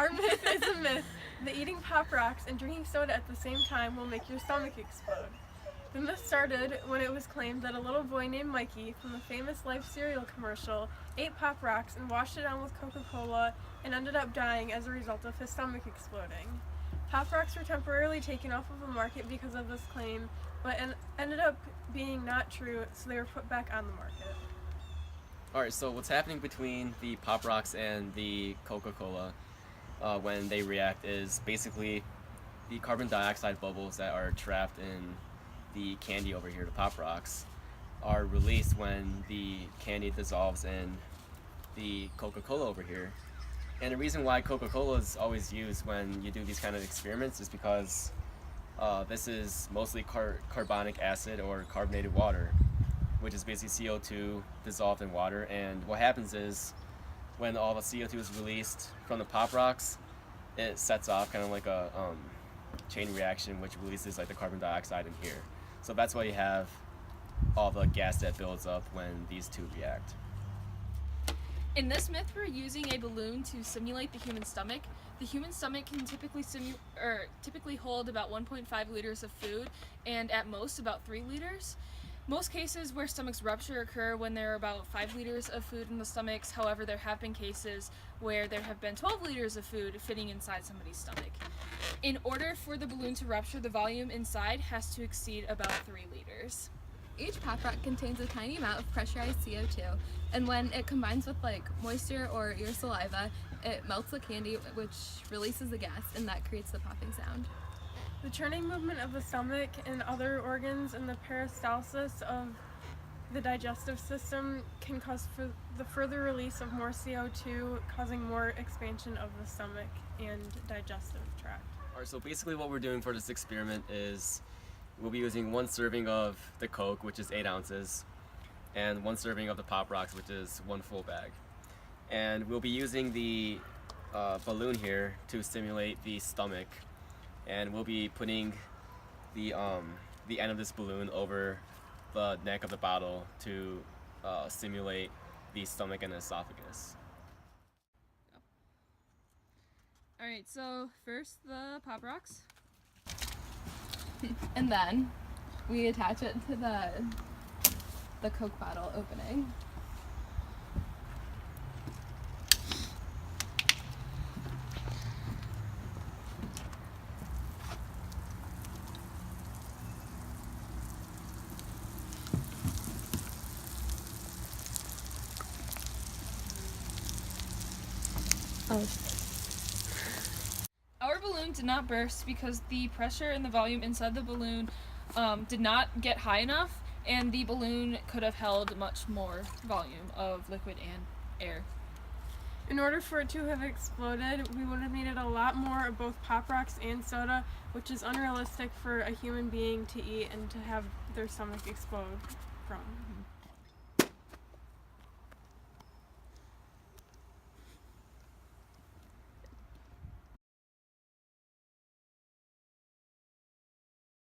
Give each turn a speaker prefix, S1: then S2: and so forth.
S1: Our myth is a myth that eating Pop Rocks and drinking soda at the same time will make your stomach explode. The myth started when it was claimed that a little boy named Mikey from the famous Life cereal commercial ate Pop Rocks and washed it down with Coca-Cola and ended up dying as a result of his stomach exploding. Pop Rocks were temporarily taken off of the market because of this claim, but ended up being not true, so they were put back on the market.
S2: Alright, so what's happening between the Pop Rocks and the Coca-Cola when they react is basically the carbon dioxide bubbles that are trapped in the candy over here, the Pop Rocks, are released when the candy dissolves in the Coca-Cola over here. And the reason why Coca-Cola is always used when you do these kind of experiments is because this is mostly carbonic acid or carbonated water, which is basically CO2 dissolved in water. And what happens is when all the CO2 is released from the Pop Rocks, it sets off kind of like a chain reaction, which releases like the carbon dioxide in here. So that's why you have all the gas that builds up when these two react.
S3: In this myth, we're using a balloon to simulate the human stomach. The human stomach can typically hold about 1.5 liters of food and at most about 3 liters. Most cases where stomachs rupture occur when there are about 5 liters of food in the stomachs. However, there have been cases where there have been 12 liters of food fitting inside somebody's stomach. In order for the balloon to rupture, the volume inside has to exceed about 3 liters.
S4: Each Pop Rock contains a tiny amount of pressurized CO2, and when it combines with moisture or your saliva, it melts the candy, which releases the gas, and that creates the popping sound.
S1: The churning movement of the stomach and other organs and the peristalsis of the digestive system can cause the further release of more CO2, causing more expansion of the stomach and digestive tract.
S2: Alright, so basically what we're doing for this experiment is we'll be using 1 serving of the Coke, which is 8 ounces, and 1 serving of the Pop Rocks, which is 1 full bag. And we'll be using the balloon here to stimulate the stomach, and we'll be putting the end of this balloon over the neck of the bottle to stimulate the stomach and the esophagus.
S3: Alright, so first the Pop Rocks.
S4: And then we attach it to the Coke bottle opening.
S3: Our balloon did not burst because the pressure and the volume inside the balloon did not get high enough, and the balloon could have held much more volume of liquid and air.
S1: In order for it to have exploded, we would have needed a lot more of both Pop Rocks and soda, which is unrealistic for a human being to eat and to have their stomach explode from.